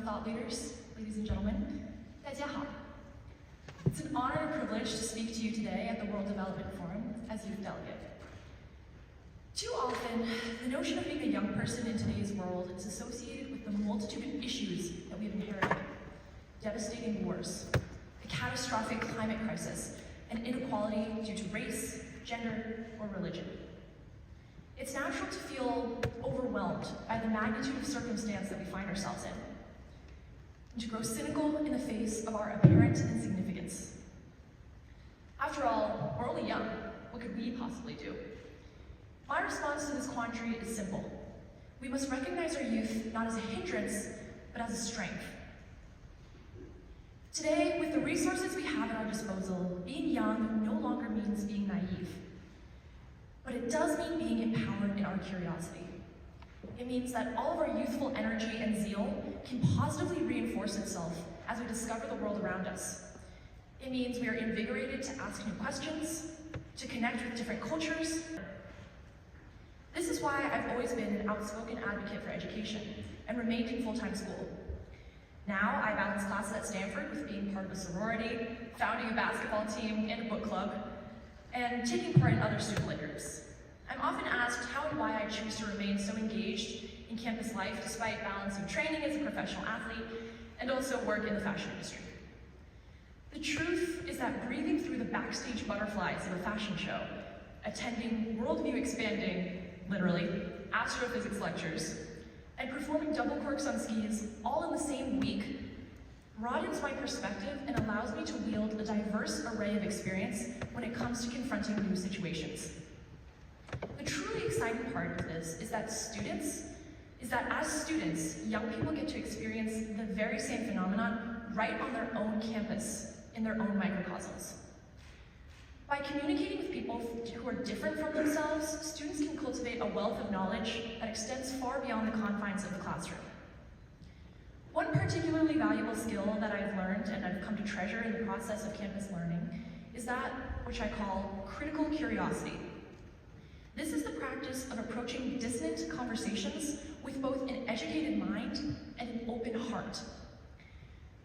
thought leaders, ladies and gentlemen, 大家好. It's an honor and privilege to speak to you today at the World Development Forum as youth delegate. Too often, the notion of being a young person in today's world is associated with the multitude of issues that we've inherited. Devastating wars, a catastrophic climate crisis, and inequality due to race, gender, or religion. It's natural to feel overwhelmed by the magnitude of circumstance that we find ourselves in, and to grow cynical in the face of our apparent insignificance. After all, we're only young. What could we possibly do? My response to this quandary is simple. We must recognize our youth not as a hindrance, but as a strength. Today, with the resources we have at our disposal, being young no longer means being naive. But it does mean being empowered in our curiosity. It means that all of our youthful energy and zeal can positively reinforce itself as we discover the world around us. It means we are invigorated to ask new questions, to connect with different cultures. This is why I've always been an outspoken advocate for education and remained in full-time school. Now I balance classes at Stanford with being part of a sorority, founding a basketball team and a book club, and taking part in other student lit groups. I'm often asked how and why I choose to remain so engaged in campus life despite balancing training as a professional athlete and also work in the fashion industry. The truth is that breathing through the backstage butterflies of a fashion show, attending worldview expanding, literally, astrophysics lectures, and performing double quirks on skis all in the same week broadens my perspective and allows me to wield a diverse array of experience when it comes to confronting new situations. The truly exciting part of this is that as students, young people get to experience the very same phenomenon right on their own campus, in their own microcosms. By communicating with people who are different from themselves, students can cultivate a wealth of knowledge that extends far beyond the confines of the classroom. One particularly valuable skill that I've learned and I've come to treasure in the process of campus learning is that which I call critical curiosity. This is the practice of approaching dissonant conversations with both an educated mind and an open heart.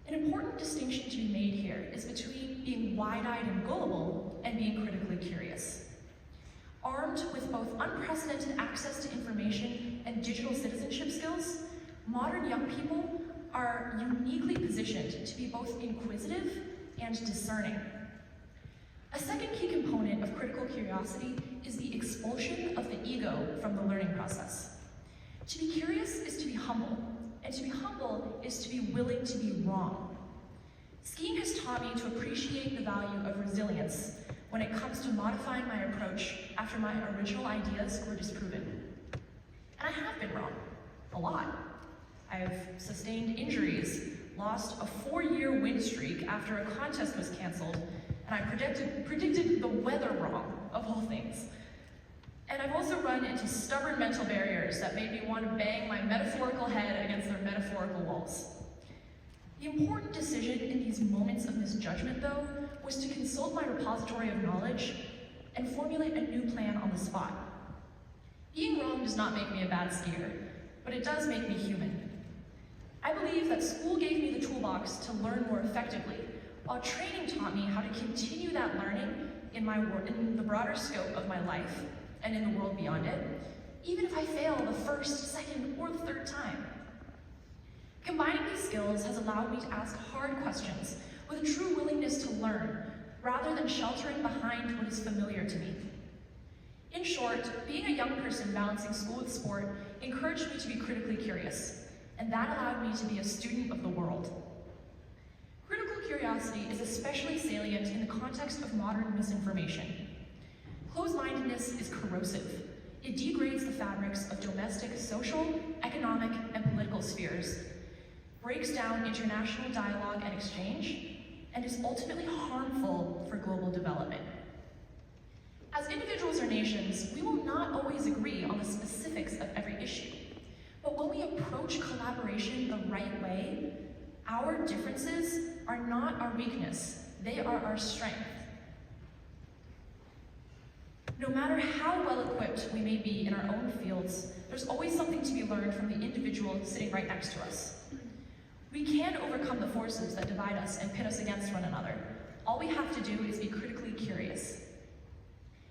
An important distinction to be made here is between being wide-eyed and gullible and being critically curious. Armed with both unprecedented access to information and digital citizenship skills, modern young people are uniquely positioned to be both inquisitive and discerning. A second key component of critical curiosity is the expulsion of the ego from the learning process. To be curious is to be humble, and to be humble is to be willing to be wrong. Skiing has taught me to appreciate the value of resilience when it comes to modifying my approach after my original ideas were disproven. And I have been wrong, a lot. I've sustained injuries, lost a 4-year win streak after a contest was canceled, and I predicted the weather wrong, of all things. And I've also run into stubborn mental barriers that made me want to bang my metaphorical head against their metaphorical walls. The important decision in these moments of misjudgment, though, was to consult my repository of knowledge and formulate a new plan on the spot. Being wrong does not make me a bad skier, but it does make me human. I believe that school gave me the toolbox to learn more effectively, while training taught me how to continue that learning in the broader scope of my life and in the world beyond it, even if I fail the first, second, or the third time. Combining these skills has allowed me to ask hard questions with a true willingness to learn, rather than sheltering behind what is familiar to me. In short, being a young person balancing school with sport encouraged me to be critically curious, and that allowed me to be a student of the world. Critical curiosity is especially salient in the context of modern misinformation. Closed-mindedness is corrosive. It degrades the fabrics of domestic, social, economic, and political spheres, breaks down international dialogue and exchange, and is ultimately harmful for global development. As individuals or nations, we will not always agree on the specifics of every issue, but when we approach collaboration the right way, our differences are not our weakness, they are our strength. No matter how well equipped we may be in our own fields, there's always something to be learned from the individual sitting right next to us. We can overcome the forces that divide us and pit us against one another. All we have to do is be critically curious.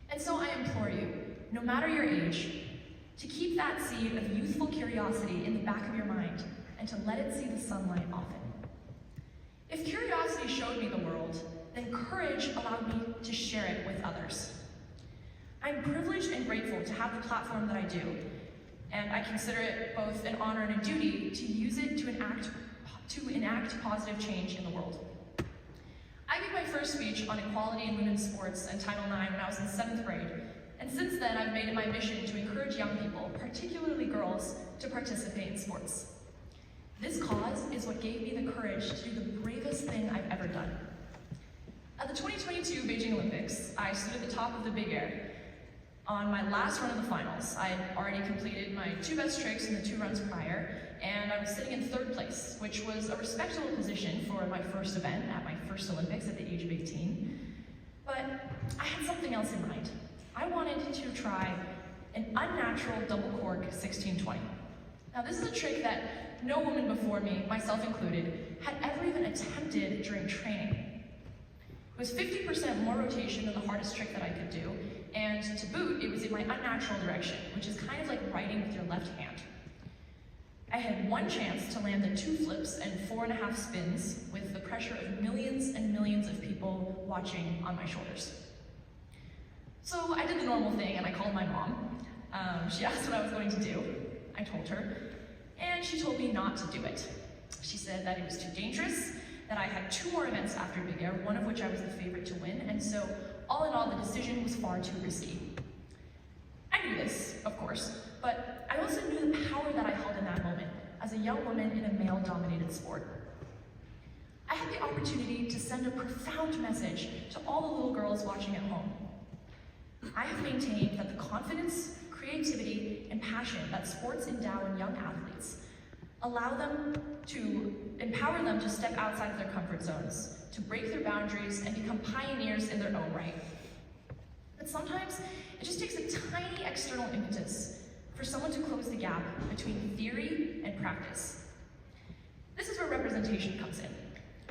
And so I implore you, no matter your age, to keep that seed of youthful curiosity in the back of your mind and to let it see the sunlight often. If curiosity showed me the world, then courage allowed me to share it with others. I'm privileged and grateful to have the platform that I do, and I consider it both an honor and a duty to use it to enact positive change in the world. I gave my first speech on equality in women's sports and Title IX when I was in 7th grade, and since then I've made it my mission to encourage young people, particularly girls, to participate in sports. This cause is what gave me the courage to do the bravest thing I've ever done. At the 2022 Beijing Olympics, I stood at the top of the big air. On my last run of the finals, I had already completed my 2 best tricks in the 2 runs prior, and I was sitting in 3rd place, which was a respectable position for my first event at my first Olympics at the age of 18. But I had something else in mind. I wanted to try an unnatural double cork 1620. Now this is a trick that no woman before me, myself included, had ever even attempted during training. It was 50% more rotation than the hardest trick that I could do, and to boot, it was in my unnatural direction, which is kind of like writing with your left hand. I had one chance to land the 2 flips and 4.5 spins with the pressure of millions and millions of people watching on my shoulders. So I did the normal thing and I called my mom. She asked what I was going to do. I told her, and she told me not to do it. She said that it was too dangerous, that I had 2 more events after Big Air, one of which I was the favorite to win, and so all in all, the decision was far too risky. I knew this, of course, but I also knew the power that I held in that moment as a young woman in a male-dominated sport. I had the opportunity to send a profound message to all the little girls watching at home. I have maintained that the confidence, creativity, and passion that sports endow in young athletes empower them to step outside of their comfort zones, to break their boundaries and become pioneers in their own right. But sometimes it just takes a tiny external impetus for someone to close the gap between theory and practice. This is where representation comes in.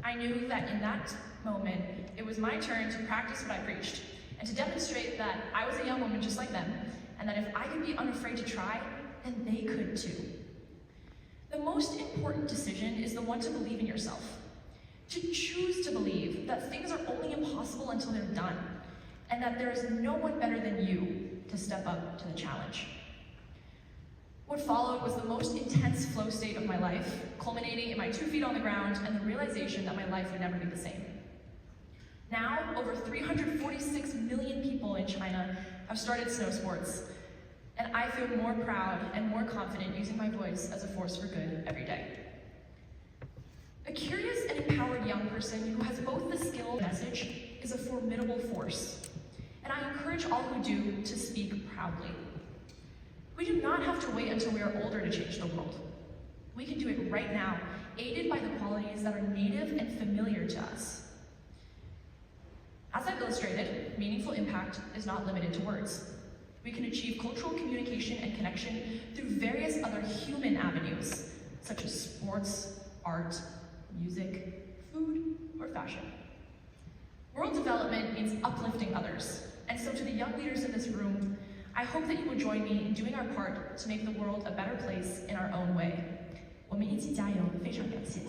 I knew that in that moment, it was my turn to practice what I preached and to demonstrate that I was a young woman just like them, and that if I could be unafraid to try, then they could too. The most important decision is the one to believe in yourself. To choose to believe that things are only impossible until they're done, and that there is no one better than you to step up to the challenge. What followed was the most intense flow state of my life, culminating in my 2 feet on the ground and the realization that my life would never be the same. Now, over 346 million people in China have started snow sports, and I feel more proud and more confident using my voice as a force for good every day. A curious and empowered young person who has both the skill and message is a formidable force, and I encourage all who do to speak proudly. We do not have to wait until we are older to change the world. We can do it right now, aided by the qualities that are native and familiar to us. As I've illustrated, meaningful impact is not limited to words. We can achieve cultural communication and connection through various other human avenues, such as sports, art, music, food, or fashion. World development means uplifting others, and so to the young leaders in this room, I hope that you will join me in doing our part to make the world a better place in our own way. 我们一起加油，非常感谢。